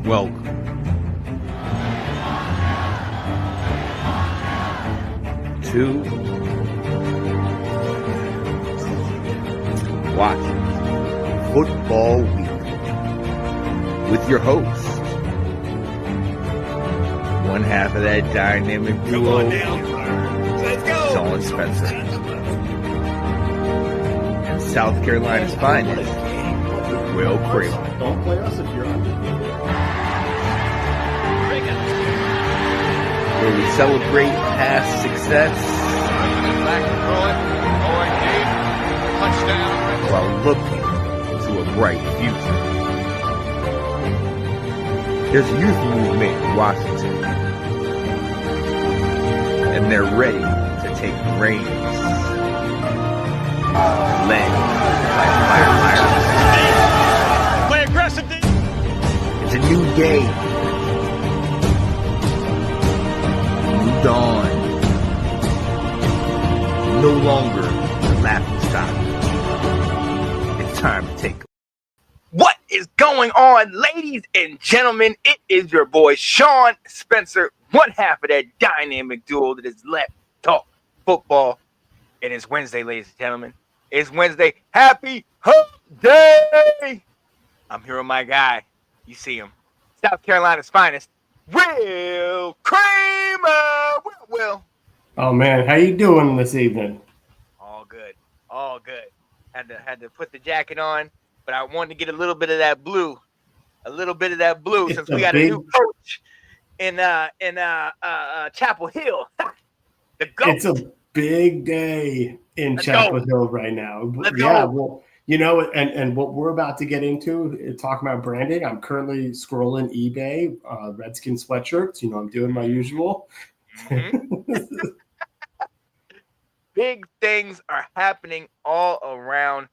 Welcome to Washington Football Week with your host, one half of that dynamic duo, Sean Spencer, and South Carolina's finest, Will Kramer. Don't play us if you're undefeated. Where we celebrate past success while looking to a bright future. There's a youth movement in Washington, and they're ready to take the reins, led by firefighters. Play aggressive. It's a new day, new dawn, no longer the laughing stock. It's time to take. What is going on, ladies and gentlemen? It is your boy Sean Spencer, one half of that dynamic duo that is Let's Talk Football. It is Wednesday, ladies and gentlemen. It's Wednesday. Happy Hump Day! I'm here with my guy. You see him, South Carolina's finest, Will Kramer. Will. Oh man, how you doing this evening? All good. All good. Had to put the jacket on, but I wanted to get a little bit of that blue. Since we got a new coach in Chapel Hill. The GOAT. It's a big day in Chapel Hill right now. Let's yeah, go. well, you know, and what we're about to get into, talking about branding, I'm currently scrolling eBay, Redskin sweatshirts. You know, I'm doing my usual. Mm-hmm. Big things are happening all around.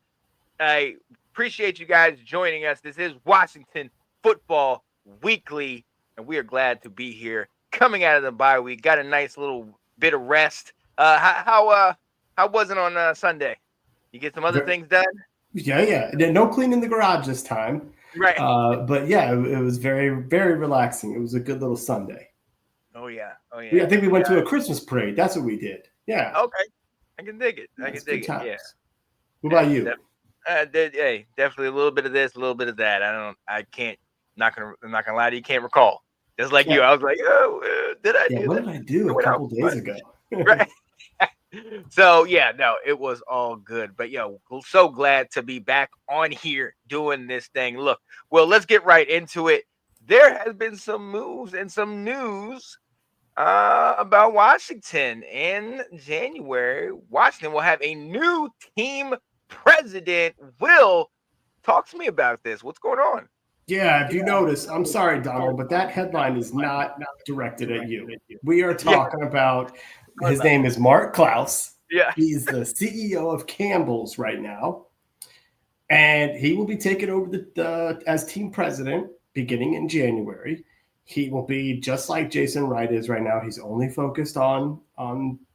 I appreciate you guys joining us. This is Washington Football Weekly, and we are glad to be here. Coming out of the bye week, got a nice little bit of rest. How was it on Sunday? You get some other things done? Yeah. No cleaning the garage this time. Right. But yeah, it was very, very relaxing. It was a good little Sunday. Oh yeah. I think we went to a Christmas parade. That's what we did. Yeah. Okay. I can dig it. Yeah. What about you? Definitely a little bit of this, a little bit of that. I'm not gonna lie to you, can't recall. Just like you, I was like, did I do what that? did I do a couple days ago? Right. So yeah, no, it was all good. But so glad to be back on here doing this thing. Look, well, let's get right into it. There has been some moves and some news about Washington. In January, Washington will have a new team president. Will, talk to me about this. What's going on? Yeah, if you notice, I'm sorry, Donald, but that headline is not directed at you. We are talking about, his name is Mark Klaus. Yeah. He's the CEO of Campbell's right now. And he will be taking over as team president beginning in January. He will be just like Jason Wright is right now. He's only focused on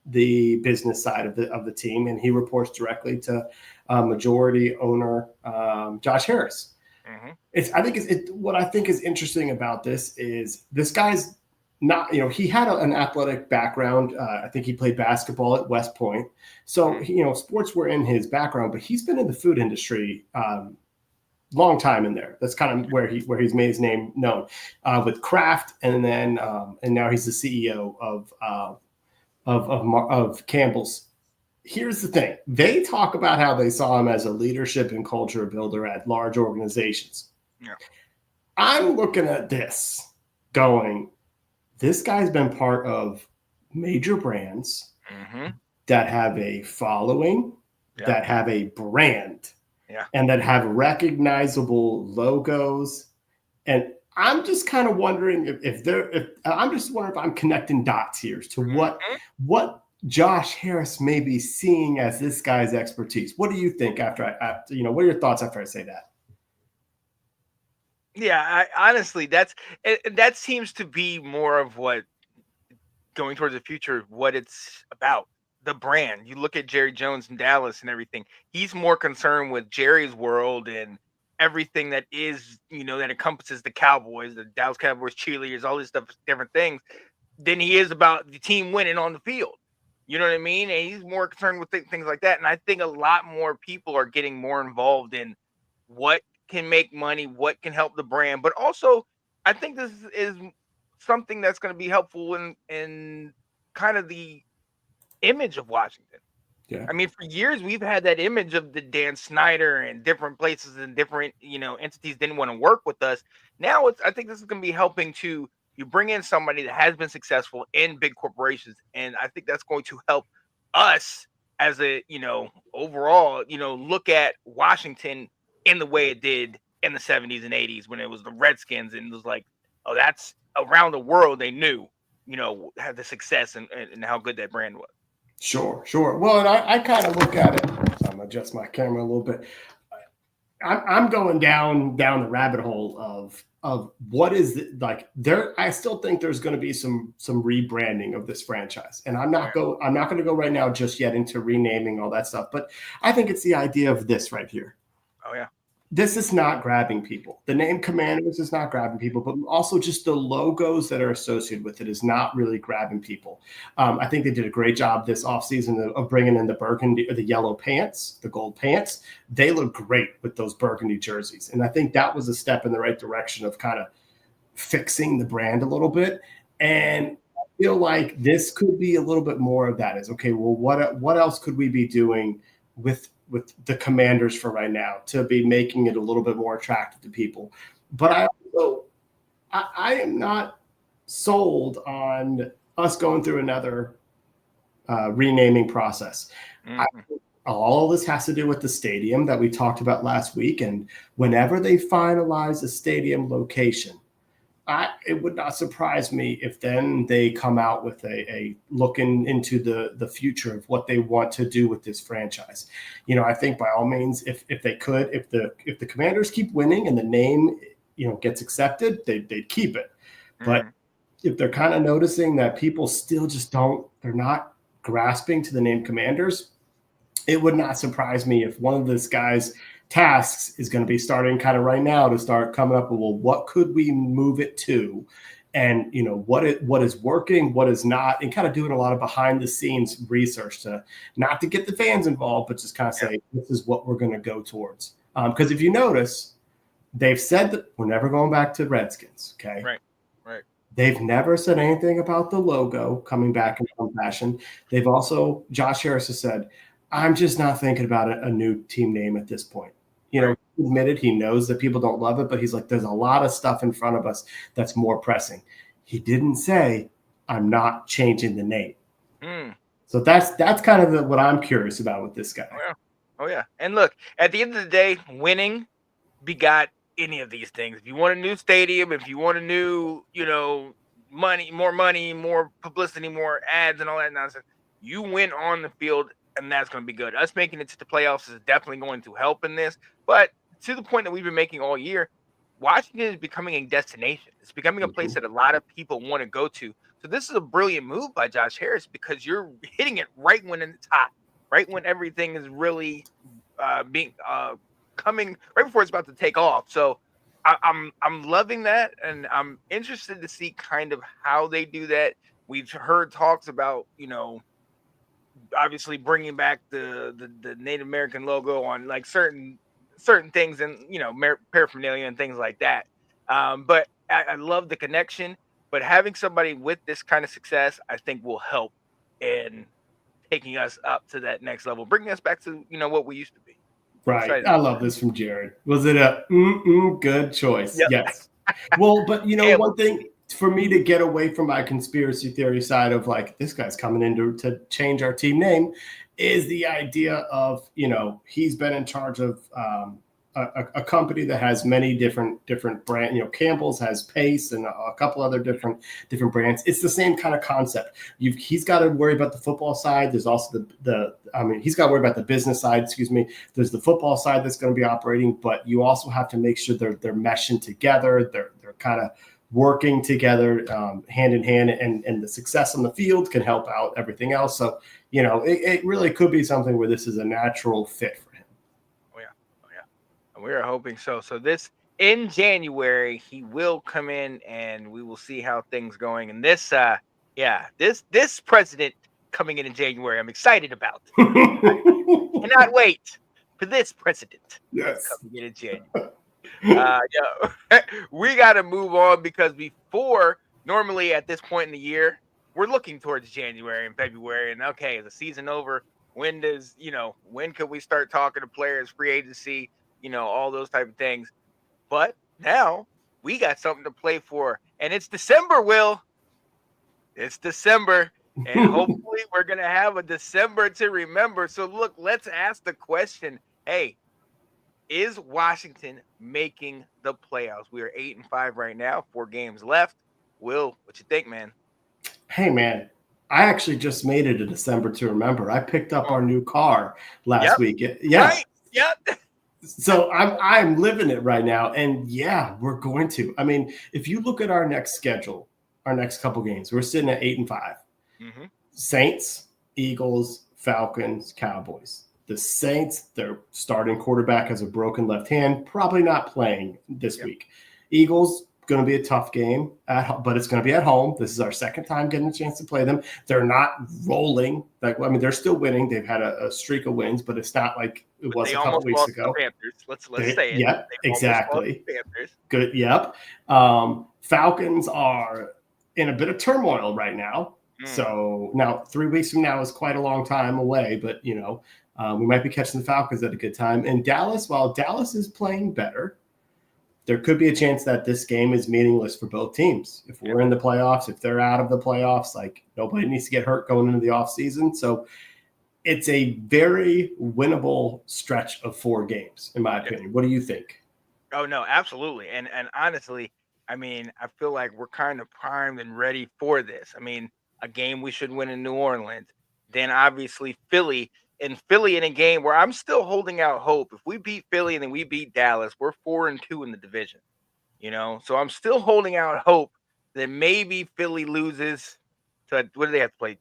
the business side of the team, and he reports directly to majority owner Josh Harris. Mm-hmm. What I think is interesting about this is this guy's not, he had an athletic background. I think he played basketball at West Point. So, sports were in his background, but he's been in the food industry long time in there. That's kind of where he's made his name known with Kraft, and then and now he's the CEO of Campbell's. Here's the thing: they talk about how they saw him as a leadership and culture builder at large organizations. Yeah. I'm looking at this, going, this guy's been part of major brands that have a following, that have a brand. Yeah. And that have recognizable logos. And I'm just kind of wondering if I'm connecting dots here to what Josh Harris may be seeing as this guy's expertise. What do you think after what are your thoughts after I say that? Yeah, honestly, that seems to be more of what going towards the future, what it's about. The brand. You look at Jerry Jones in Dallas and everything. He's more concerned with Jerry's world and everything that is, that encompasses the Cowboys, the Dallas Cowboys cheerleaders, all this stuff, different things, than he is about the team winning on the field. You know what I mean? And he's more concerned with things like that. And I think a lot more people are getting more involved in what can make money, what can help the brand. But also, I think this is something that's going to be helpful in kind of the image of Washington. Yeah. I mean, for years, we've had that image of the Dan Snyder and different places and different, entities didn't want to work with us. Now, I think this is going to be helping to you bring in somebody that has been successful in big corporations. And I think that's going to help us as a, overall, look at Washington in the way it did in the 70s and 80s when it was the Redskins. And it was like, oh, that's around the world. They knew, had the success and how good that brand was. Sure. Well, and I kind of look at it. I'm gonna adjust my camera a little bit. I'm going down the rabbit hole of what is like there. I still think there's going to be some rebranding of this franchise, and I'm not going to go right now just yet into renaming all that stuff. But I think it's the idea of this right here. Oh yeah. This is not grabbing people. The name Commanders is not grabbing people, but also just the logos that are associated with it is not really grabbing people. I think they did a great job this offseason of bringing in the burgundy or the yellow pants, the gold pants. They look great with those burgundy jerseys. And I think that was a step in the right direction of kind of fixing the brand a little bit. And I feel like this could be a little bit more of that is, okay, well, what else could we be doing with the Commanders for right now to be making it a little bit more attractive to people? But I am not sold on us going through another renaming process. Mm-hmm. All this has to do with the stadium that we talked about last week. And whenever they finalize a stadium location, it would not surprise me if then they come out with a looking into the future of what they want to do with this franchise. I think by all means, if they could, if the Commanders keep winning and the name, gets accepted, they'd keep it. But if they're kind of noticing that people still just they're not grasping to the name Commanders, it would not surprise me if one of this guy's tasks is going to be starting kind of right now to start coming up with, well, what could we move it to? And, what is working, what is not, and kind of doing a lot of behind the scenes research to not to get the fans involved, but just kind of say, this is what we're going to go towards. Because if you notice, they've said that we're never going back to Redskins. Okay. Right. They've never said anything about the logo coming back in some fashion. They've also, Josh Harris has said, I'm just not thinking about a new team name at this point. He admitted he knows that people don't love it, but he's like, there's a lot of stuff in front of us that's more pressing. He didn't say, I'm not changing the name. So that's kind of what I'm curious about with this guy. Oh yeah. And look, at the end of the day, winning begot any of these things. If you want a new stadium, if you want a new, money, more publicity, more ads and all that nonsense, you win on the field. And that's going to be good. Us making it to the playoffs is definitely going to help in this. But to the point that we've been making all year, Washington is becoming a destination. It's becoming a place that a lot of people want to go to. So this is a brilliant move by Josh Harris because you're hitting it right when it's hot, right when everything is really coming right before it's about to take off. So I'm loving that, and I'm interested to see kind of how they do that. We've heard talks about, obviously bringing back the Native American logo on like certain things and paraphernalia and things like that. But I love the connection. But having somebody with this kind of success, I think, will help in taking us up to that next level, bringing us back to what we used to be. Right. I love this from Jared. Was it a good choice? Yep. Yes. Well, but one thing. For me to get away from my conspiracy theory side of like, this guy's coming in to change our team name is the idea of, he's been in charge of a company that has many different brands. Campbell's has Pace and a couple other different brands. It's the same kind of concept. He's got to worry about the football side. There's also he's got to worry about the business side. Excuse me. There's the football side that's going to be operating, but you also have to make sure they're meshing together. They're kind of working together hand in hand, and the success on the field can help out everything else. So, it really could be something where this is a natural fit for him. We are hoping so. So this in January, he will come in, and we will see how things going. And this, this president coming in January, I'm excited about. Cannot wait for this president Yes. coming in January. We got to move on because before, normally at this point in the year, we're looking towards January and February, and okay, is the season over? When when could we start talking to players, free agency, all those type of things? But now we got something to play for, and it's December. Will It's December, and hopefully we're gonna have a December to remember. So look, let's ask the question: hey, is Washington making the playoffs? We are 8-5 right now, 4 games left. Will, what you think, man? Hey, man, I actually just made it to December to remember. I picked up our new car last week. Yeah. Right. Yep. So I'm living it right now. And yeah, we're going to. I mean, if you look at our next schedule, our next couple games, we're sitting at 8-5. Mm-hmm. Saints, Eagles, Falcons, Cowboys. The Saints, their starting quarterback has a broken left hand, probably not playing this week. Eagles, going to be a tough game, but it's going to be at home. This is our second time getting a chance to play them. They're not rolling. They're still winning. They've had a streak of wins, but it's not like it was a couple weeks ago. Panthers. Let's say it. Yep, exactly. Panthers. Good. Yep. Falcons are in a bit of turmoil right now. So now 3 weeks from now is quite a long time away, but we might be catching the Falcons at a good time. And Dallas, while Dallas is playing better, there could be a chance that this game is meaningless for both teams. If we're in the playoffs, if they're out of the playoffs, like nobody needs to get hurt going into the offseason. So it's a very winnable stretch of 4 games, in my opinion. What do you think? Oh, no, absolutely. And honestly, I mean, I feel like we're kind of primed and ready for this. I mean, a game we should win in New Orleans. Then obviously Philly in a game where I'm still holding out hope. If we beat Philly and then we beat Dallas, we're 4-2 in the division. So I'm still holding out hope that maybe Philly loses to what do they have to play?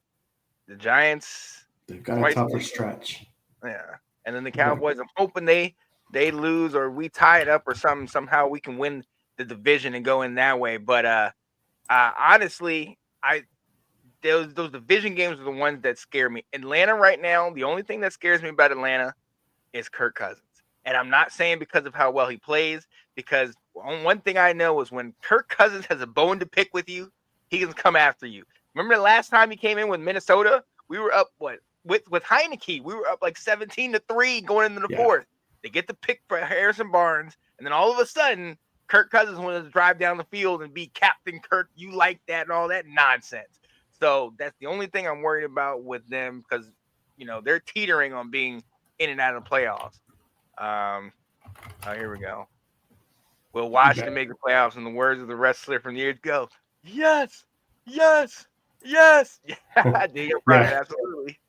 The Giants. They've got a tougher stretch. Yeah. And then the Cowboys, I'm hoping they lose or we tie it up or something. Somehow we can win the division and go in that way. But honestly, those division games are the ones that scare me. Atlanta right now, the only thing that scares me about Atlanta is Kirk Cousins. And I'm not saying because of how well he plays, because one thing I know is when Kirk Cousins has a bone to pick with you, he can come after you. Remember the last time he came in with Minnesota? We were up with Heineke. We were up like 17-3 going into the fourth. They get the pick for Harrison Barnes, and then all of a sudden, Kirk Cousins wanted to drive down the field and be Captain Kirk. You like that and all that nonsense. So that's the only thing I'm worried about with them because, they're teetering on being in and out of the playoffs. Here we go. Will Washington make the playoffs? In the words of the wrestler from years ago, yes, yes, yes. Yeah, you're right, absolutely.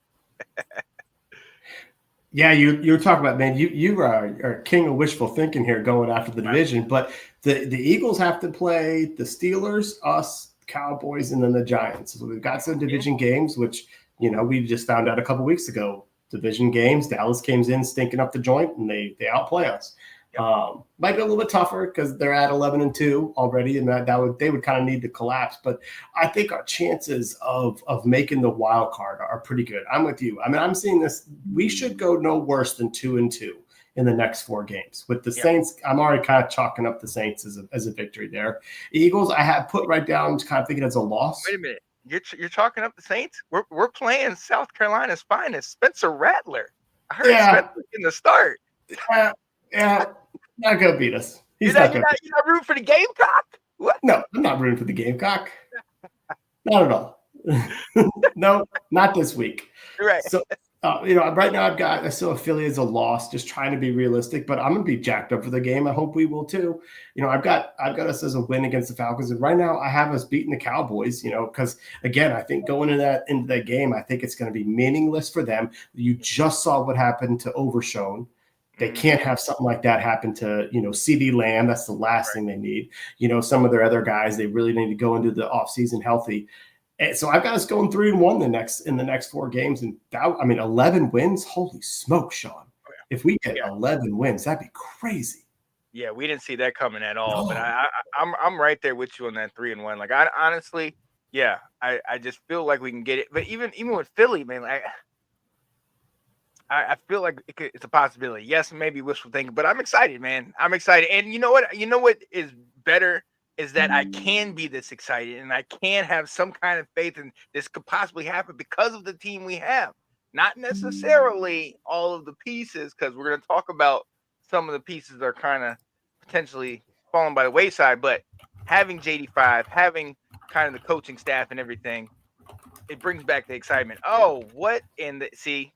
Yeah, you're talking about, man, you are king of wishful thinking here going after the division, but the Eagles have to play the Steelers, us, Cowboys, and then the Giants. So we've got some division games, which, we just found out a couple weeks ago. Division games, Dallas came in stinking up the joint, and they outplay us. Might be a little bit tougher because they're at 11-2 already, and they would kind of need to collapse. But I think our chances of making the wild card are pretty good. I'm with you. I mean, I'm seeing this. We should go no worse than 2-2 in the next 4 games. With the Saints, I'm already kind of chalking up the Saints as a victory there. Eagles, I have put right down, kind of thinking as a loss. Wait a minute. You're chalking up the Saints? We're playing South Carolina's finest, Spencer Rattler. I heard Spencer in the start. Yeah, not gonna beat us. You're not rooting for the Gamecock? What? No, I'm not rooting for the Gamecock. Not at all. No, not this week. Right. So, right now I still have Philly as a loss, just trying to be realistic, but I'm gonna be jacked up for the game. I hope we will too. I've got us as a win against the Falcons, and right now I have us beating the Cowboys. Because again, I think going into that game, I think it's going to be meaningless for them. You just saw what happened to Overshown. They can't have something like that happen to, CeeDee Lamb. That's the last thing they need. Some of their other guys, they really need to go into the offseason healthy. And so I've got us going 3-1 in the next 4 games. And 11 wins. Holy smoke, Sean. If we get 11 wins, that'd be crazy. Yeah, we didn't see that coming at all. No. But I'm right there with you on that 3-1. Like I honestly, yeah, I just feel like we can get it. But even with Philly, man, like I feel like it's a possibility. Yes, maybe wishful thinking, but I'm excited, man. I'm excited. And you know what? You know what is better is that I can be this excited and I can have some kind of faith in this could possibly happen because of the team we have. Not necessarily all of the pieces, because we're going to talk about some of the pieces that are kind of potentially falling by the wayside, but having JD5, having kind of the coaching staff and everything, it brings back the excitement. Oh, what in the see?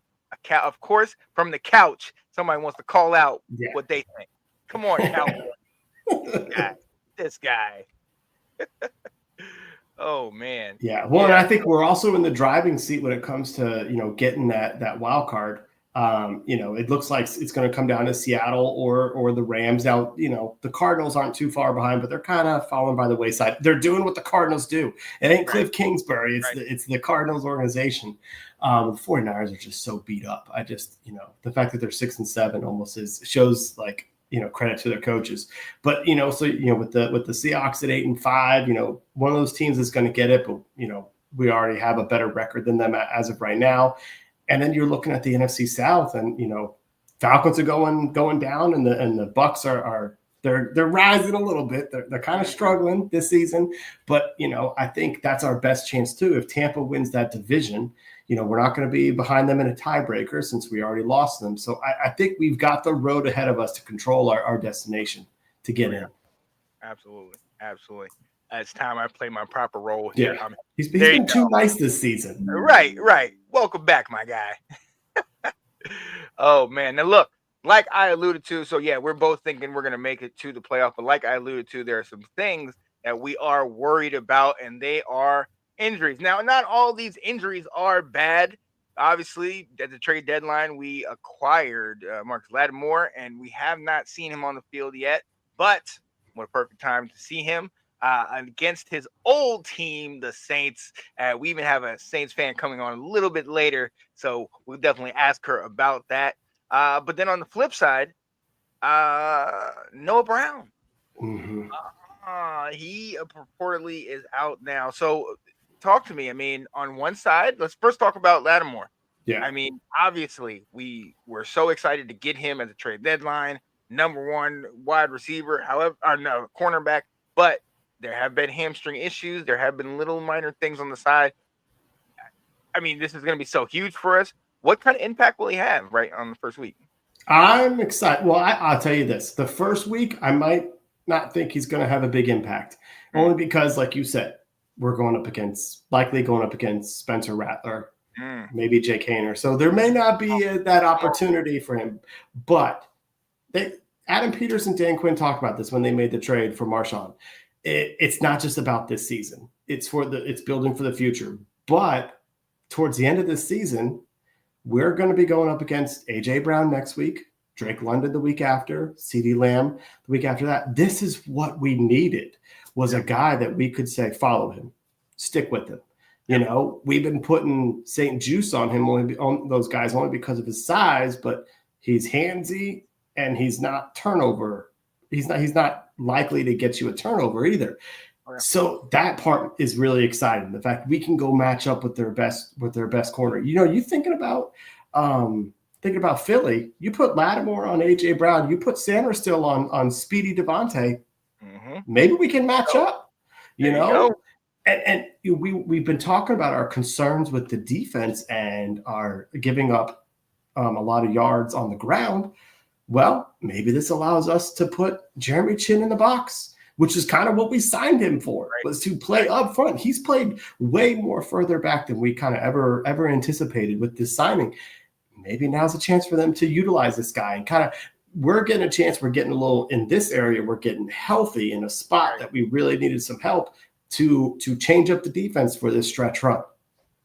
Of course, from the couch, somebody wants to call out what they think. Come on, Cowboy. This guy. Oh man. Yeah. Well, and I think we're also in the driving seat when it comes to, getting that wild card. It looks like it's going to come down to Seattle or the Rams. Now, the Cardinals aren't too far behind, but they're kind of falling by the wayside. They're doing what the Cardinals do. It ain't Cliff Kingsbury. It's the Cardinals organization. The 49ers are just so beat up. I just, the fact that they're 6-7 almost shows like, credit to their coaches. But, so, with the Seahawks at 8-5, one of those teams is going to get it, but, we already have a better record than them as of right now. And then you're looking at the NFC South, and Falcons are going down, and the Bucks are they're rising a little bit. They're kind of struggling this season, but I think that's our best chance too. If Tampa wins that division, we're not going to be behind them in a tiebreaker since we already lost them. So I think we've got the road ahead of us to control our destination to get in. Absolutely. It's time I play my proper role here. Yeah. He's been too nice this season. Right. Welcome back, my guy. Oh, man. Now, look, like I alluded to, so, yeah, we're both thinking we're going to make it to the playoff. But like I alluded to, there are some things that we are worried about, and they are injuries. Now, not all these injuries are bad. Obviously, at the trade deadline, we acquired Marcus Lattimore, and we have not seen him on the field yet. But what a perfect time to see him. Against his old team, the Saints. We even have a Saints fan coming on a little bit later, so we'll definitely ask her about that. But then on the flip side, Noah Brown. Mm-hmm. He purportedly is out now. So talk to me. I mean, on one side, let's first talk about Lattimore. Yeah. I mean, obviously, we were so excited to get him at the trade deadline, number one wide receiver, cornerback, but there have been hamstring issues. There have been little minor things on the side. I mean, this is going to be so huge for us. What kind of impact will he have right on the first week? I'm excited. Well, I'll tell you this. The first week, I might not think he's going to have a big impact, only because, like you said, we're likely going up against Spencer Rattler, maybe Jake Haener. So there may not be that opportunity for him. But Adam Peters and Dan Quinn talked about this when they made the trade for Marshawn. It's not just about this season. It's building for the future. But towards the end of this season, we're going to be going up against A.J. Brown next week, Drake London the week after, CeeDee Lamb the week after that. This is what we needed, was a guy that we could say, follow him, stick with him. We've been putting St. Juice on him, on those guys, only because of his size, but he's handsy and he's not turnover. He's not likely to get you a turnover either. Okay. So that part is really exciting. The fact we can go match up with their best corner. You thinking about Philly, you put Lattimore on A.J. Brown, you put Sanders still on Speedy Devontae. Mm-hmm. Maybe we can match up, And we've been talking about our concerns with the defense and our giving up a lot of yards on the ground. Well, maybe this allows us to put Jeremy Chin in the box, which is kind of what we signed him for, was to play up front. He's played way more further back than we kind of ever anticipated with this signing. Maybe now's a chance for them to utilize this guy and kind of we're getting a chance. We're getting a little in this area. We're getting healthy in a spot that we really needed some help to change up the defense for this stretch run.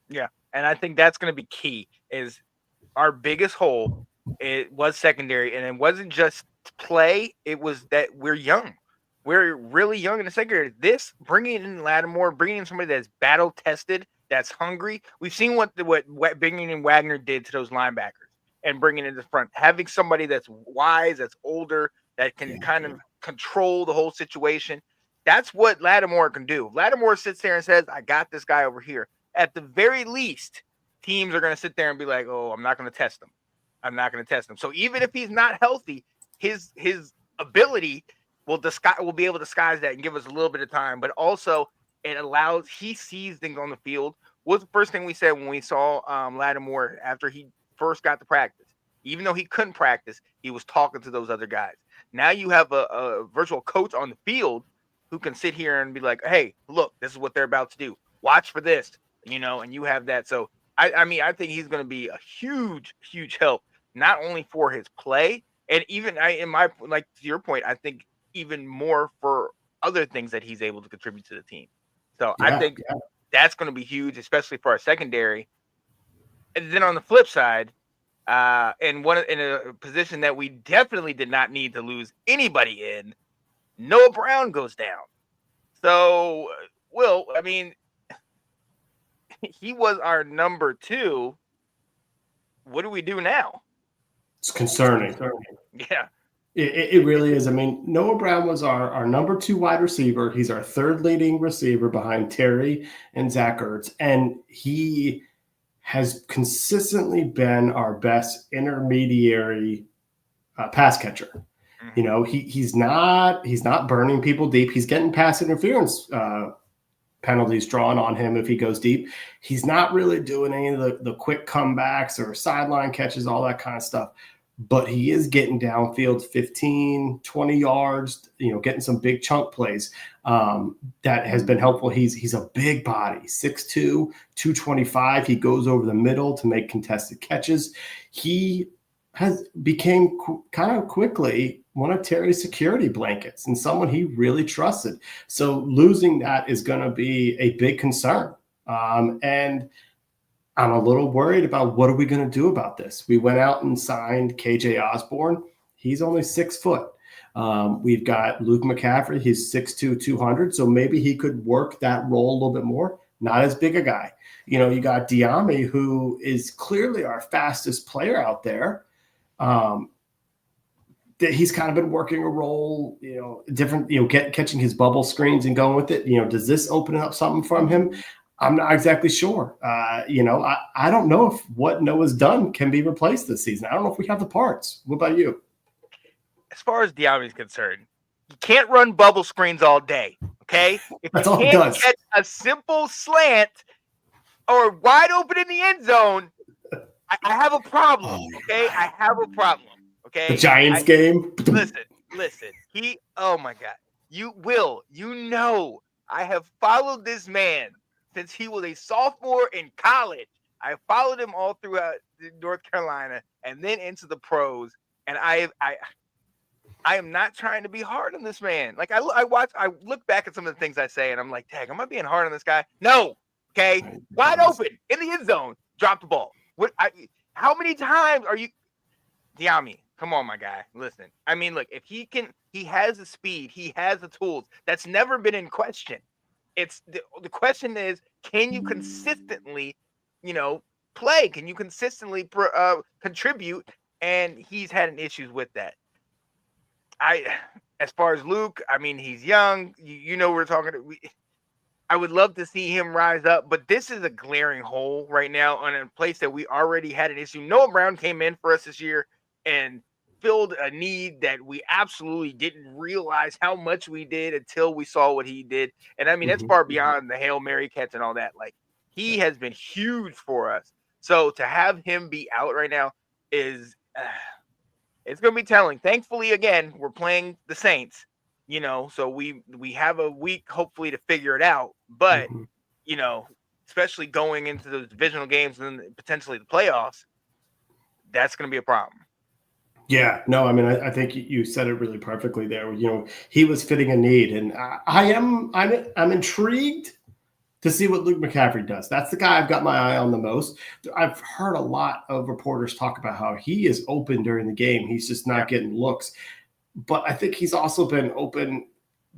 Yeah, and I think that's going to be key. Is our biggest hole. It was secondary, and it wasn't just play. It was that we're young. We're really young in the secondary. This bringing in Lattimore, bringing in somebody that's battle tested, that's hungry. We've seen what bringing in Wagner did to those linebackers, and bringing it to the front. Having somebody that's wise, that's older, that can kind of control the whole situation. That's what Lattimore can do. Lattimore sits there and says, I got this guy over here. At the very least, teams are going to sit there and be like, oh, I'm not going to test him. I'm not going to test him. So even if he's not healthy, his ability will be able to disguise that and give us a little bit of time. But also, it allows, he sees things on the field. What's the first thing we said when we saw Lattimore after he first got to practice? Even though he couldn't practice, he was talking to those other guys. Now you have a virtual coach on the field who can sit here and be like, hey, look, this is what they're about to do. Watch for this, and you have that. So, I mean, I think he's going to be a huge, huge help, not only for his play, and even to your point, I think even more for other things that he's able to contribute to the team. So I think that's going to be huge, especially for our secondary. And then on the flip side, in a position that we definitely did not need to lose anybody in, Noah Brown goes down. So, Will, I mean, he was our number 2. What do we do now? It's concerning. Yeah. It really is. I mean, Noah Brown was our number 2 wide receiver. He's our 3rd leading receiver behind Terry and Zach Ertz. And he has consistently been our best intermediary pass catcher. Mm-hmm. He's not burning people deep. He's getting pass interference penalties drawn on him if he goes deep. He's not really doing any of the quick comebacks or sideline catches, all that kind of stuff. But he is getting downfield 15, 20 yards, getting some big chunk plays. That has been helpful. He's a big body, 6'2", 225. He goes over the middle to make contested catches. He became kind of quickly one of Terry's security blankets and someone he really trusted. So losing that is going to be a big concern. And I'm a little worried about what are we going to do about this. We went out and signed KJ Osborne. He's only 6 foot. We've got Luke McCaffrey. He's 6'2", 200. So maybe he could work that role a little bit more. Not as big a guy. You got Diame, who is clearly our fastest player out there. He's kind of been working a role, different, catching his bubble screens and going with it. Does this open up something from him? I'm not exactly sure. I don't know if what Noah's done can be replaced this season. I don't know if we have the parts. What about you? As far as Diame is concerned, you can't run bubble screens all day, okay? If That's you all can't he does. Get a simple slant or wide open in the end zone, I have a problem, okay? I have a problem, okay? The Giants game? Listen. Oh, my God. I have followed this man since he was a sophomore in college. I followed him all throughout North Carolina and then into the pros. And I am not trying to be hard on this man. Like I look back at some of the things I say and I'm like, dang, am I being hard on this guy? No. Okay. Wide open in the end zone. Drop the ball. How many times are you Diame? Come on, my guy. Listen. I mean, look, if he has the speed, he has the tools. That's never been in question. It's the question is, can you consistently, play? Can you consistently contribute? And he's had an issues with that. As far as Luke, I mean, he's young. We're talking. I would love to see him rise up, but this is a glaring hole right now on a place that we already had an issue. Noah Brown came in for us this year and filled a need that we absolutely didn't realize how much we did until we saw what he did. And I mean, that's far beyond the Hail Mary catch and all that. Like, he has been huge for us. So to have him be out right now is it's going to be telling. Thankfully, again, we're playing the Saints, so we have a week hopefully to figure it out. But, especially going into those divisional games and then potentially the playoffs, that's going to be a problem. Yeah, no, I mean, I think you said it really perfectly there. He was fitting a need, and I'm intrigued to see what Luke McCaffrey does. That's the guy I've got my eye on the most. I've heard a lot of reporters talk about how he is open during the game. He's just not getting looks. But I think he's also been open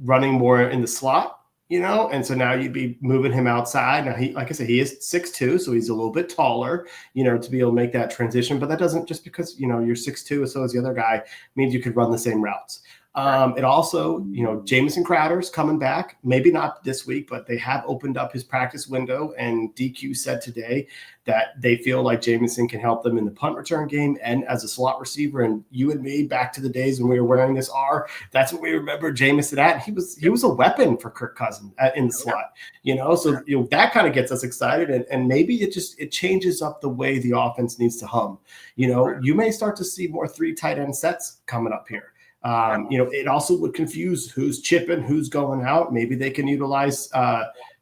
running more in the slot And so now you'd be moving him outside. Now like I said, he is 6'2", so he's a little bit taller, to be able to make that transition. But that doesn't, just because you're 6'2", so is the other guy, means you could run the same routes. It also, Jamison Crowder's coming back. Maybe not this week, but they have opened up his practice window. And DQ said today that they feel like Jamison can help them in the punt return game and as a slot receiver. And you and me, back to the days when we were wearing this R, that's what we remember Jamison at. He was a weapon for Kirk Cousins in the slot, So that kind of gets us excited, and maybe it changes up the way the offense needs to hum. You may start to see more 3 tight end sets coming up here. It also would confuse who's chipping, who's going out. Maybe they can utilize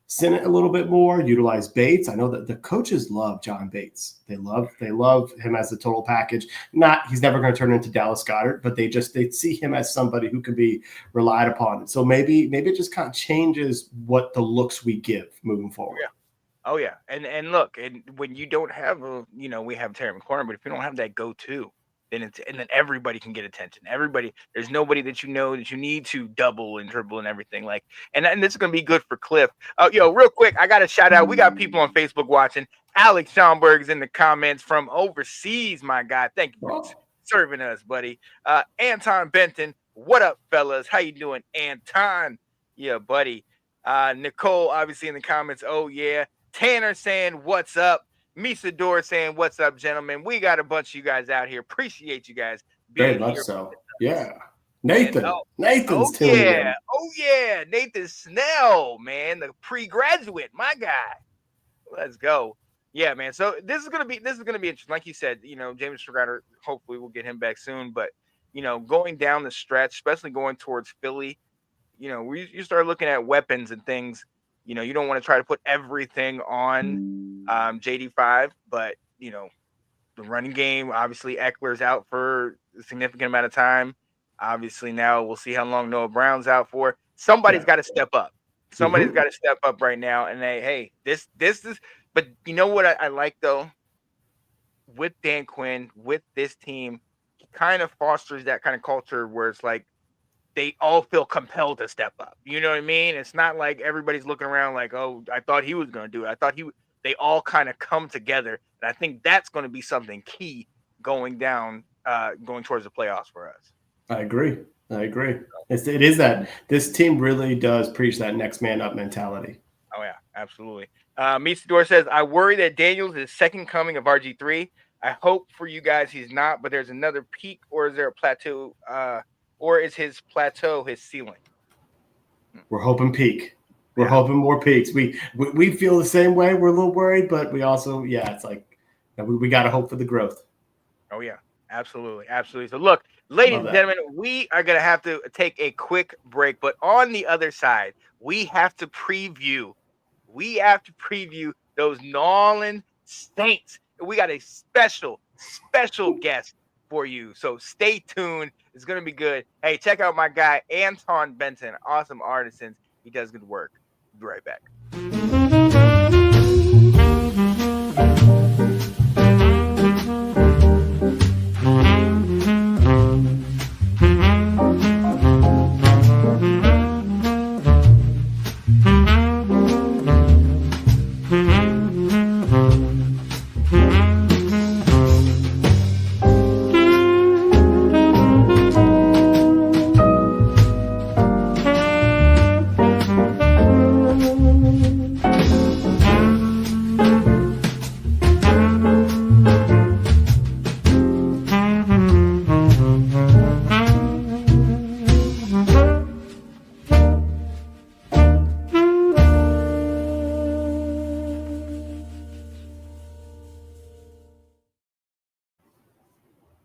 Sinnott a little bit more, utilize Bates. I know that the coaches love John Bates. They love him as the total package. He's never going to turn into Dallas Goedert, but they see him as somebody who can be relied upon. So maybe it just kind of changes what the looks we give moving forward. Yeah. Oh yeah. And look, and when you don't have we have Terry McLaurin, but if you don't have that go-to, then everybody can get attention. There's nobody that that you need to double and triple and everything. And this is gonna be good for Cliff. Real quick, I got a shout out. We got people on Facebook watching. Alex Schomburg's in the comments from overseas. My God, thank you for serving us, buddy. Anton Benton, what up, fellas? How you doing, Anton? Yeah, buddy. Nichole, obviously in the comments. Oh yeah. Tanner saying what's up. Misador saying, what's up, gentlemen? We got a bunch of you guys out here. Appreciate you guys being very much here. So. Yeah. Nathan's tuning in. Oh, yeah. Nathan Snell, man, the pre-graduate, my guy. Let's go. Yeah, man. So this is gonna be interesting. Like you said, James Crowder, hopefully we'll get him back soon. But going down the stretch, especially going towards Philly, you start looking at weapons and things. You don't want to try to put everything on JD5, but the running game, obviously Eckler's out for a significant amount of time. Obviously now we'll see how long Noah Brown's out for. Somebody's got to step up. Somebody's got to step up right now. And this is. But you know what I like though, with Dan Quinn, with this team, he kind of fosters that kind of culture where it's like, they all feel compelled to step up. You know what I mean? It's not like everybody's looking around like, oh, I thought he was going to do it. They all kind of come together. And I think that's going to be something key going towards the playoffs for us. I agree. It is that this team really does preach that next man up mentality. Oh, yeah, absolutely. Misador says, I worry that Daniels is second coming of RG3. I hope for you guys he's not, but there's another peak, or is there a plateau? Or is his plateau his ceiling? We're hoping peak. We're hoping more peaks. We feel the same way. We're a little worried, but we also, it's like we got to hope for the growth. Oh, yeah, absolutely. So, look, ladies and gentlemen, we are going to have to take a quick break. But on the other side, we have to preview those New Orleans Saints. We got a special guest for you. So stay tuned. It's going to be good. Hey, check out my guy, Anton Benton, awesome artisan. He does good work. Be right back.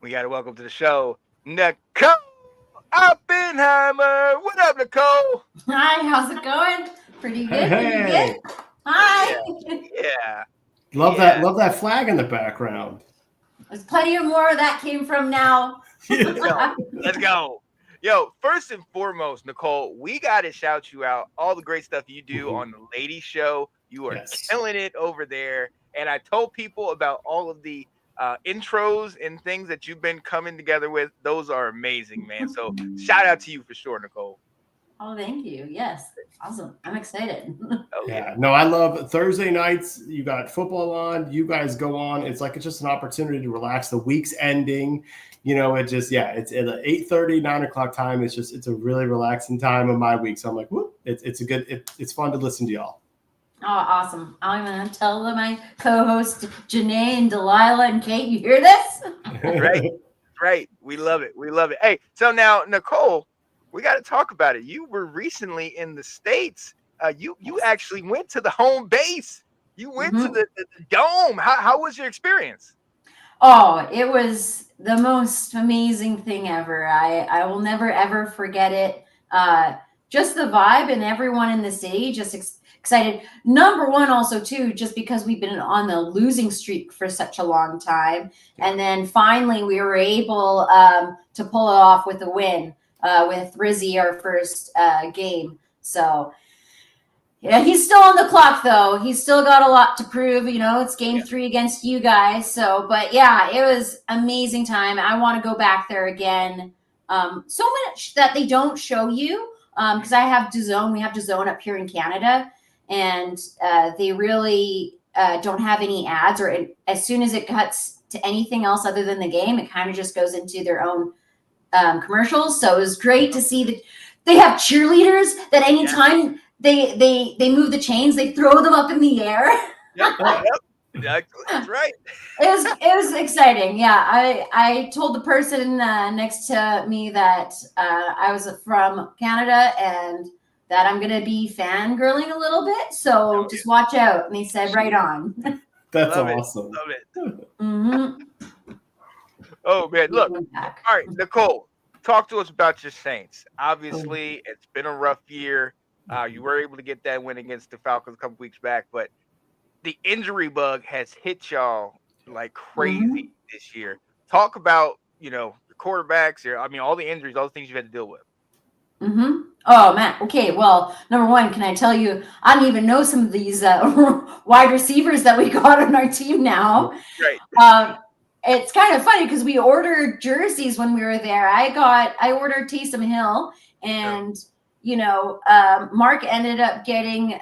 We got to welcome to the show, Nichole Oppenheimer. What up, Nichole? Hi, how's it going? Pretty good. Pretty good. Hi. Yeah. Love that flag in the background. There's plenty of more that came from now. Let's go. Yo, first and foremost, Nichole, we got to shout you out. All the great stuff you do on the Ladies Show. You are killing it over there. And I told people about all of the intros and things that you've been coming together with. Those are amazing, man. So shout out to you for sure, Nichole. Oh, thank you. Yes. Awesome. I'm excited. Oh, Yeah, no, I love Thursday nights. You got football on. You guys go on. It's just an opportunity to relax. The week's ending. It's at 8:30, 9 o'clock time. It's a really relaxing time of my week. So I'm like, whoop, it's fun to listen to y'all. Oh, awesome. I'm going to tell my co-hosts, Janae and Delilah and Kate, you hear this? Right. We love it. Hey, so now, Nichole, we got to talk about it. You were recently in the States. You actually went to the home base. You went to the dome. How was your experience? Oh, it was the most amazing thing ever. I will never, ever forget it. Just the vibe and everyone in the city just excited. Number one, also, too, just because we've been on the losing streak for such a long time. And then finally, we were able to pull it off with a win with Rizzy, our first game. So, yeah, he's still on the clock, though. He's still got a lot to prove. It's game 3 against you guys. So, but yeah, it was amazing time. I want to go back there again. So much that they don't show you because I have DAZN. We have DAZN up here in Canada, and they really don't have any ads. Or as soon as it cuts to anything else other than the game, it kind of just goes into their own commercials. So it was great to see that they have cheerleaders that anytime they move the chains, they throw them up in the air. Yep. That's right. It was exciting. Yeah, I told the person next to me that I was from Canada and that I'm gonna be fangirling a little bit. So just watch out. And they said, right on. That's Love awesome. Love it. Mm-hmm. Oh man, look. All right, Nichole, talk to us about your Saints. Obviously, it's been a rough year. You were able to get that win against the Falcons a couple weeks back, but the injury bug has hit y'all like crazy this year. Talk about, the quarterbacks, all the injuries, all the things you've had to deal with. Oh man. Okay. Well, number one, can I tell you, I don't even know some of these wide receivers that we got on our team now. Right. It's kind of funny because we ordered jerseys when we were there. I ordered Taysom Hill, and Mark ended up getting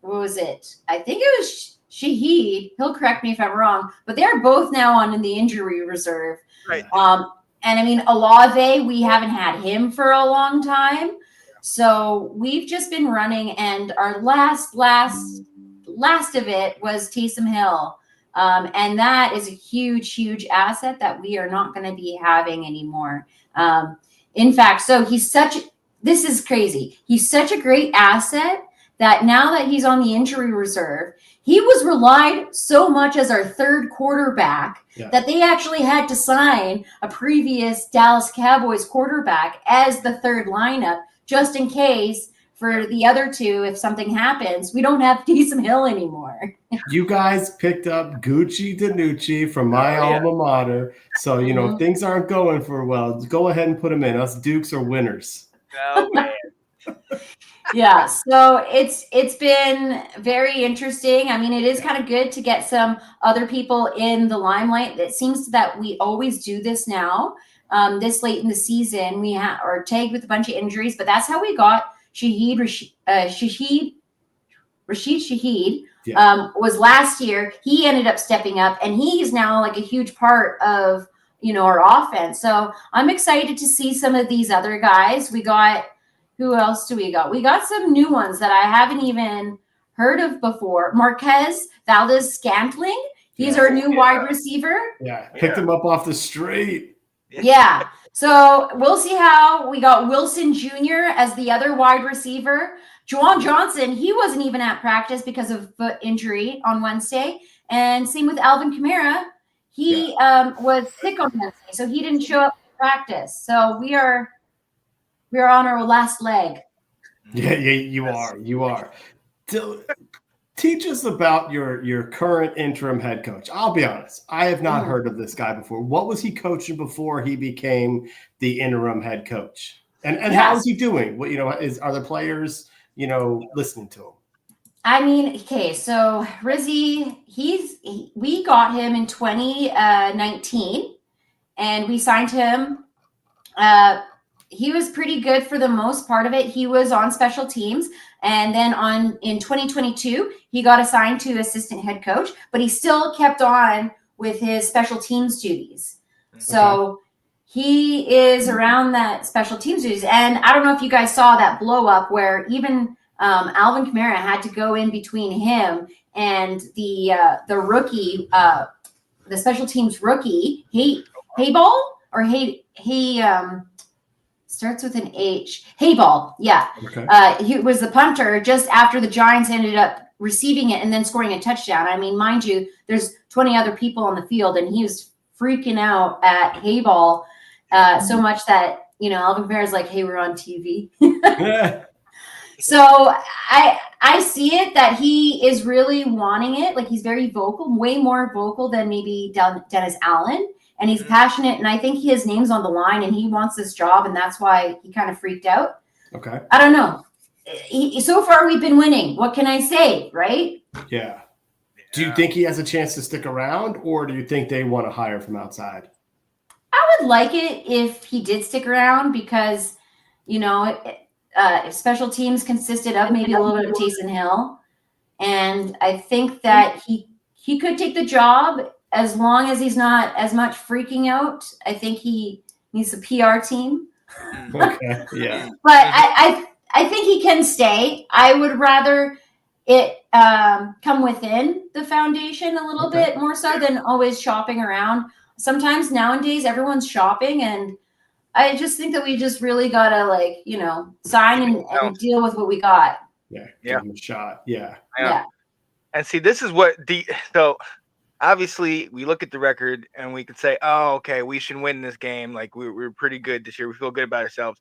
what was it? I think it was Shaheed. He'll correct me if I'm wrong, but they're both now on the injury reserve. Right. And Olave, we haven't had him for a long time, so we've just been running. And our last of it was Taysom Hill. And that is a huge asset that we are not going to be having anymore. In fact, so this is crazy. He's such a great asset that now that he's on the injury reserve, he was relied so much as our third quarterback that they actually had to sign a previous Dallas Cowboys quarterback as the third lineup, just in case for the other two, if something happens, we don't have Taysom Hill anymore. You guys picked up Gucci Danucci from my alma mater. So, if things aren't going for well, go ahead and put him in. Us Dukes are winners. Oh, man. Yeah, so it's been very interesting. It is kind of good to get some other people in the limelight. It seems that we always do this now. This late in the season, we are tagged with a bunch of injuries, but that's how we got Rashid Shaheed was last year. He ended up stepping up, and he's now like a huge part of our offense. So I'm excited to see some of these other guys. We got. Who else do we got? We got some new ones that I haven't even heard of before. Marquez Valdez-Scantling. He's our new wide receiver. Yeah, picked him up off the street. Yeah. So we'll see how we got Wilson Jr. as the other wide receiver. Juwan Johnson, he wasn't even at practice because of foot injury on Wednesday. And same with Alvin Kamara. He was sick on Wednesday, so he didn't show up to practice. So we are on our last leg. Yeah, you are. Teach us about your current interim head coach. I'll be honest, I have not heard of this guy before. What was he coaching before he became the interim head coach? And how is he doing? What are the players listening to him? Okay, so Rizzy, we got him in 2019, and we signed him he was pretty good for the most part of it. He was on special teams, and then in 2022 he got assigned to assistant head coach, but he still kept on with his special teams duties. So he is around that special teams duties. And I don't know if you guys saw that blow up where even Alvin Kamara had to go in between him and the rookie, the special teams rookie, Hayball or starts with an H. Hayball, yeah. Okay. He was the punter just after the Giants ended up receiving it and then scoring a touchdown. I mean, mind you, there's 20 other people on the field, and he was freaking out at Hayball so much that, Alvin Kamara's like, hey, we're on TV. So I see it that he is really wanting it. Like, he's very vocal, way more vocal than maybe Dennis Allen. And he's passionate, and I think his name's on the line, and he wants this job, and that's why he kind of freaked out. Okay. I don't know. So far, we've been winning. What can I say, right? Yeah. Do you think he has a chance to stick around, or do you think they want to hire from outside? I would like it if he did stick around because, if special teams consisted of maybe a little bit of Taysom Hill, and I think that he could take the job as long as he's not as much freaking out. I think he needs a PR team. Okay. Yeah. But I think he can stay. I would rather it come within the foundation a little bit more so than always shopping around. Sometimes nowadays everyone's shopping, and I just think that we just really gotta sign and deal with what we got. Yeah. Give him a shot. Yeah. And see, this is what so obviously we look at the record and we could say, oh, okay, we should win this game. Like we're pretty good this year. We feel good about ourselves.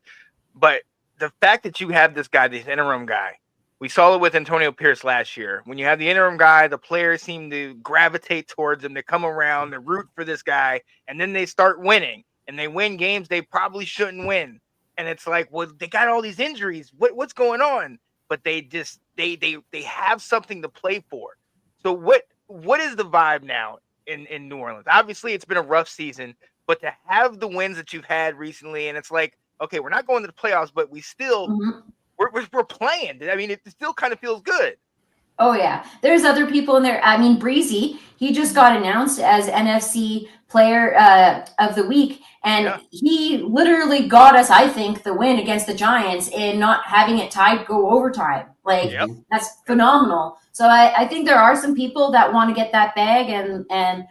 But the fact that you have this guy, this interim guy, we saw it with Antonio Pierce last year. When you have the interim guy, the players seem to gravitate towards him. They come around, they root for this guy, and then they start winning. And they win games they probably shouldn't win. And it's like, well, they got all these injuries. What's going on? But they just they have something to play for. So what is the vibe now in New Orleans? Obviously, it's been a rough season, but to have the wins that you've had recently, and it's like, okay, we're not going to the playoffs, but we still we're playing. I mean, it still kind of feels good. Oh yeah, there's other people in there. I mean, Breezy, he just got announced as NFC Player of the Week, and he literally got us, I think, the win against the Giants in not having it tied go overtime. Like that's phenomenal. So I think there are some people that want to get that bag and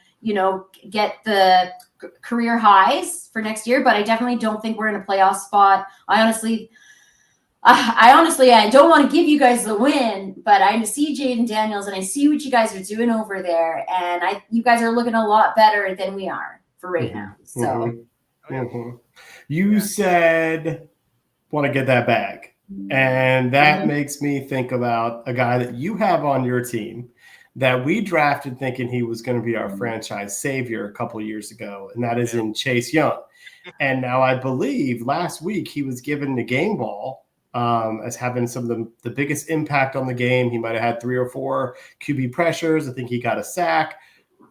get the career highs for next year, but I definitely don't think we're in a playoff spot. I honestly, I don't want to give you guys the win, but I see Jaden Daniels and I see what you guys are doing over there, and you guys are looking a lot better than we are for right now. So, you said want to get that bag, and that makes me think about a guy that you have on your team that we drafted thinking he was going to be our franchise savior a couple of years ago, and that is in Chase Young. And now I believe last week he was given the game ball as having some of the biggest impact on the game. He might have had 3 or 4 QB pressures. I think he got a sack.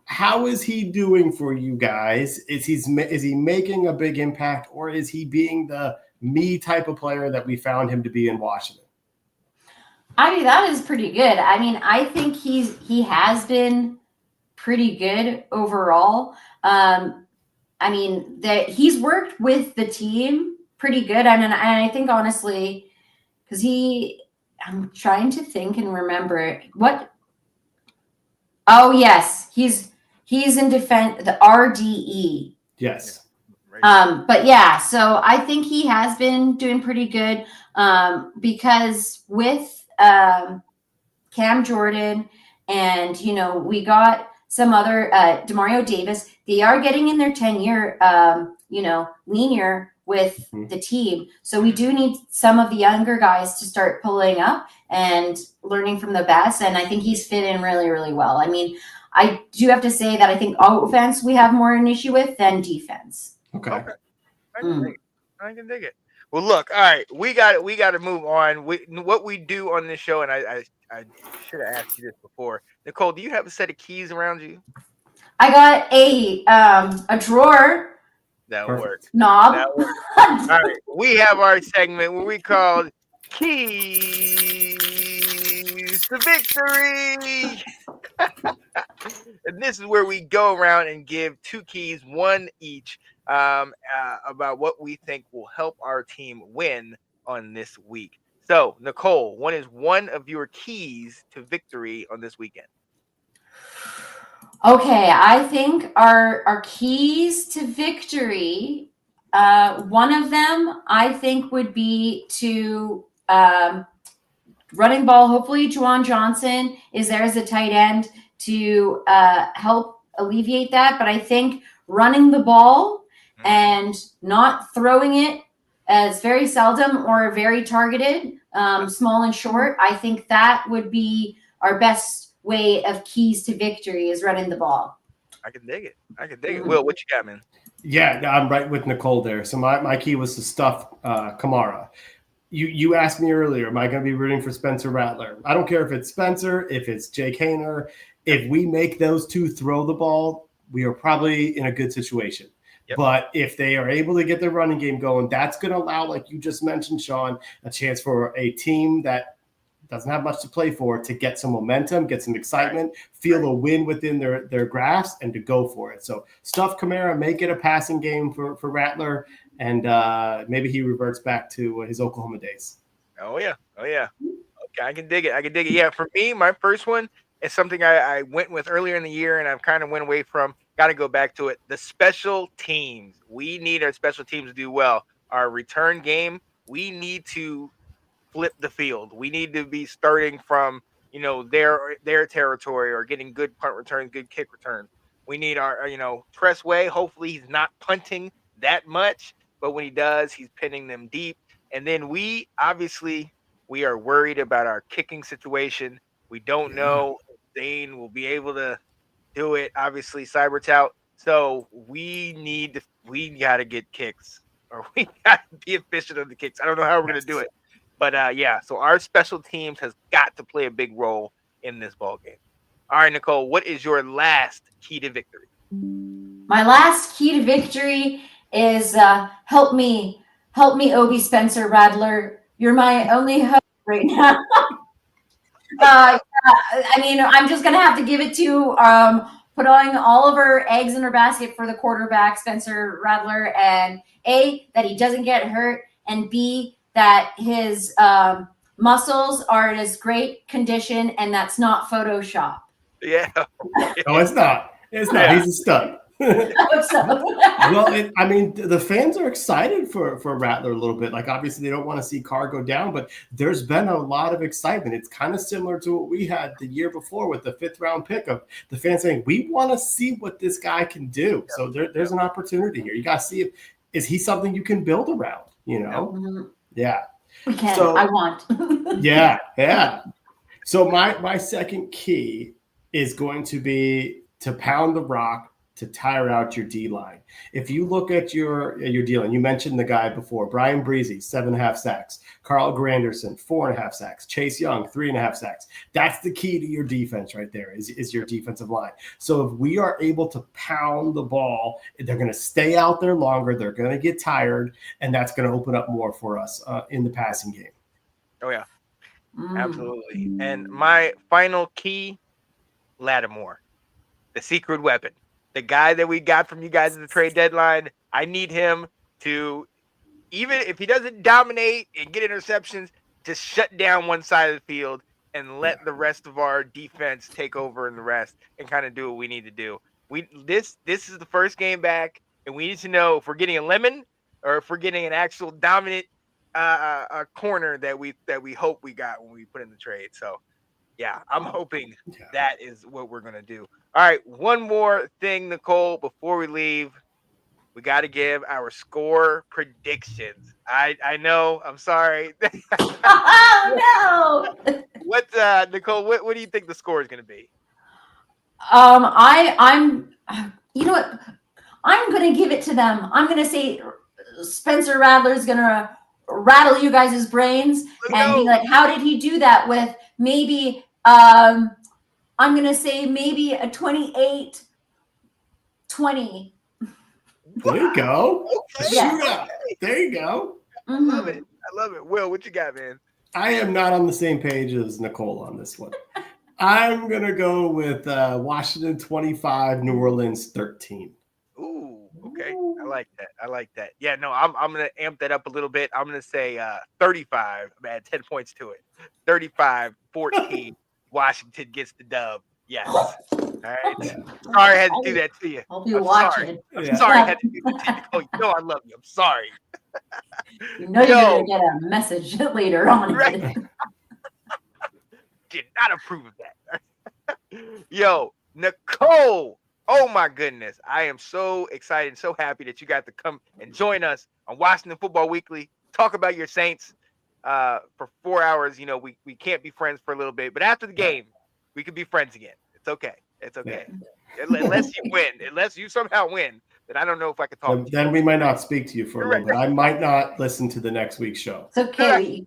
How is he doing for you guys? Is he making a big impact, or is he being the me type of player that we found him to be in Washington? I mean, that is pretty good. I mean, I think he has been pretty good overall. I mean, that he's worked with the team pretty good. And I think honestly, because I'm trying to think and remember what. Oh yes, he's in defense, the RDE. Yes. But yeah, so I think he has been doing pretty good because with Cam Jordan and we got some other Demario Davis, they are getting in their 10-year linear with the team. So we do need some of the younger guys to start pulling up and learning from the best. And I think he's fit in really, really well. I mean, I do have to say that I think offense we have more an issue with than defense. Okay. I can dig it. Well, look, all right, we got to move on. What we do on this show, and I should have asked you this before. Nichole, do you have a set of keys around you? I got a drawer That'll Perfect. work. Knob. That'll work. All right. We have our segment where we call Keys to Victory. And this is where we go around and give 2 keys, one each, about what we think will help our team win on this week. So, Nichole, what is one of your keys to victory on this weekend? Okay, I think our keys to victory, one of them I think would be to running ball. Hopefully, Juwan Johnson is there as a tight end to help alleviate that. But I think running the ball and not throwing it as very seldom or very targeted, small and short, I think that would be our best way of keys to victory is running the ball. I can dig it. Will, what you got, man? Yeah, I'm right with Nichole there. So my key was to stuff Kamara. You asked me earlier, am I going to be rooting for Spencer Rattler? I don't care if it's Spencer, if it's Jake Haener. If we make those two throw the ball, we are probably in a good situation. Yep. But if they are able to get their running game going, that's going to allow, like you just mentioned, Sean, a chance for a team that doesn't have much to play for to get some momentum, get some excitement, feel a win within their grasp, and to go for it. So stuff Kamara, make it a passing game for Rattler, and maybe he reverts back to his Oklahoma days. Oh, yeah. Okay, I can dig it. Yeah, for me, my first one is something I went with earlier in the year, and I've kind of went away from. Got to go back to it. The special teams. We need our special teams to do well. Our return game, we need to flip the field. We need to be starting from, their territory or getting good punt returns, good kick returns. We need our, Tressway. Hopefully he's not punting that much, but when he does, he's pinning them deep. And then we are worried about our kicking situation. We don't know if Zane will be able to do it. Obviously, Cyber's out. So we got to get kicks, or we got to be efficient on the kicks. I don't know how we're going to do it. But so our special teams has got to play a big role in this ball game. All right, Nichole, what is your last key to victory? My last key to victory is help me, Obi Spencer Rattler. You're my only hope right now. I mean, I'm just gonna have to give it to putting all of our eggs in our basket for the quarterback, Spencer Rattler, and A, that he doesn't get hurt, and B, that his muscles are in as great condition, and that's not Photoshop. Yeah. No, it's not. It's not. Yeah. He's a stud. Well, the fans are excited for Rattler a little bit. Like, obviously, they don't want to see Carr go down, but there's been a lot of excitement. It's kind of similar to what we had the year before with the 5th round pick of the fans saying, we want to see what this guy can do. So there's an opportunity here. You got to see is he something you can build around, Mm-hmm. Yeah. We can. So, I want. Yeah. So my second key is going to be to pound the rock to tire out your D-line. If you look at your D-line, you mentioned the guy before, Brian Breezy, 7.5 sacks. Carl Granderson, 4.5 sacks. Chase Young, 3.5 sacks. That's the key to your defense right there, is your defensive line. So if we are able to pound the ball, they're going to stay out there longer. They're going to get tired, and that's going to open up more for us in the passing game. Oh, yeah. Absolutely. And my final key, Lattimore, the secret weapon. The guy that we got from you guys at the trade deadline, I need him to, even if he doesn't dominate and get interceptions, just shut down one side of the field and let the rest of our defense take over in the rest and kind of do what we need to do. This is the first game back, and we need to know if we're getting a lemon or if we're getting an actual dominant corner that we hope we got when we put in the trade. So, yeah, I'm hoping that is what we're going to do. All right, one more thing, Nichole, before we leave. We got to give our score predictions. I know, I'm sorry. Oh, no. Nichole, what do you think the score is going to be? I'm you know what? I'm going to give it to them. I'm going to say Spencer Rattler is going to rattle you guys' brains and be like, how did he do that with maybe I'm going to say maybe a 28-20. There you go. Okay. Shootout. There you go. I love it. I love it. Will, what you got, man? I am not on the same page as Nichole on this one. I'm going to go with Washington 25, New Orleans 13. Ooh, okay. I like that. I like that. Yeah, no, I'm going to amp that up a little bit. I'm going to say 35. I'm add 10 points to it. 35-14. Washington gets the dub. Yes. All right. Yeah. Sorry I had to do that to you. Hope you watch it. I'm sorry I had to do that to you. Oh, you know I love you. I'm sorry. You know you're going to get a message later on. Right. Did not approve of that. Yo, Nichole. Oh my goodness. I am so excited and so happy that you got to come and join us on Washington Football Weekly. Talk about your Saints for 4 hours. You know, we can't be friends for a little bit, but after the game, we can be friends again. It's okay. It's okay. Unless you win. Unless you somehow win, then I don't know if I could talk to you. Then we might not speak to you for a little bit. I might not listen to the next week's show. It's okay.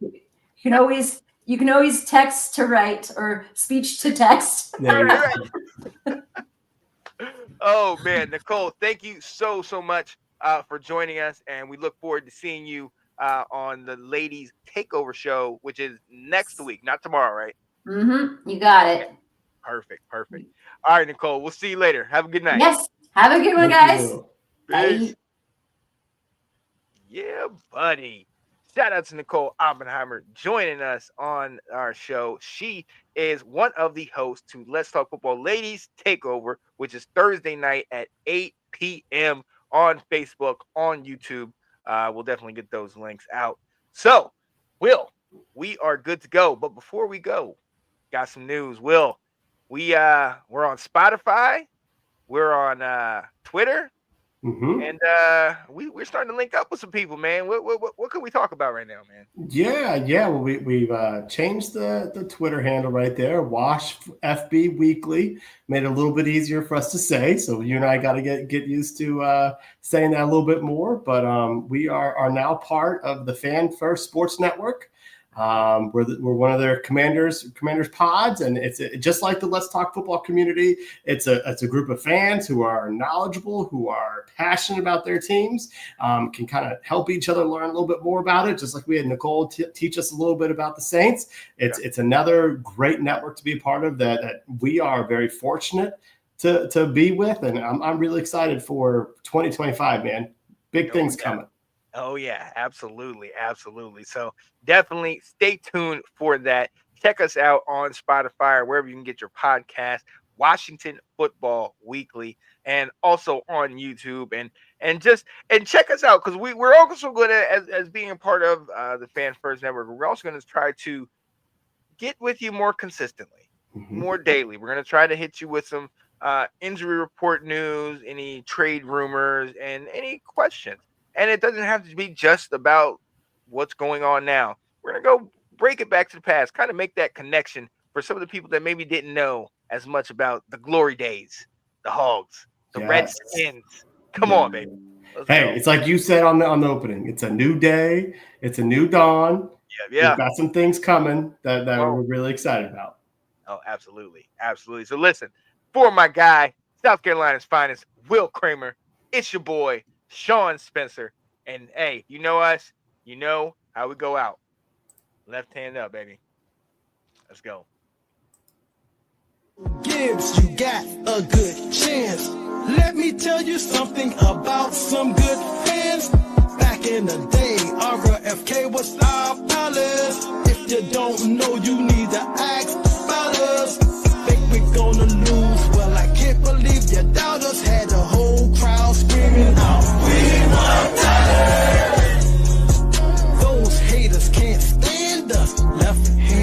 You can always text to write or speech to text. Oh man, Nichole, thank you so much for joining us, and we look forward to seeing you on the Ladies Takeover show, which is next week, not tomorrow, right? Mm-hmm. You got it. Perfect. All right, Nichole, we'll see you later. Have a good night. Yes. Have a good one, guys. Bye. Yeah, buddy. Shout out to Nichole Oppenheimer joining us on our show. She is one of the hosts to Let's Talk Football Ladies Takeover, which is Thursday night at 8 p.m. on Facebook, on YouTube. We'll definitely get those links out. So, Will, we are good to go. But before we go, got some news. Will, we're on Spotify. We're on Twitter. Mm-hmm. And we're starting to link up with some people, man. What can we talk about right now, man? Yeah. Well, we've changed the Twitter handle right there. Wash FB Weekly. Made it a little bit easier for us to say. So you and I got to get used to saying that a little bit more. But we are now part of the Fan First Sports Network. We're one of their commanders pods, and it's just like the Let's Talk Football community. It's a group of fans who are knowledgeable, who are passionate about their teams, can kind of help each other learn a little bit more about it. Just like we had Nichole teach us a little bit about the Saints. It's another great network to be a part of that we are very fortunate to be with, and I'm really excited for 2025, man. Big things coming. Oh, yeah, absolutely. So definitely stay tuned for that. Check us out on Spotify or wherever you can get your podcast, Washington Football Weekly, and also on YouTube. And check us out, because we're also going to, as being a part of the Fan First Network, we're also going to try to get with you more consistently, more daily. We're going to try to hit you with some injury report news, any trade rumors, and any questions. And it doesn't have to be just about what's going on now. We're going to go break it back to the past, kind of make that connection for some of the people that maybe didn't know as much about the glory days, the Hogs, the Redskins. Come on, baby. Let's go. It's like you said on the opening. It's a new day. It's a new dawn. Yeah. We've got some things coming that we're really excited about. Oh, absolutely. So listen, for my guy, South Carolina's finest, Will Kramer, it's your boy, Sean Spencer, and hey, you know us, you know how we go out. Left hand up, baby. Let's go. Gibbs, you got a good chance. Let me tell you something about some good fans. Back in the day, RFK was our palace. If you don't know, you need to ask about us. Think we're gonna lose? Well, I can't believe you doubt us. Had the whole crowd screaming out, "We want that!" Those haters can't stand us. Left hand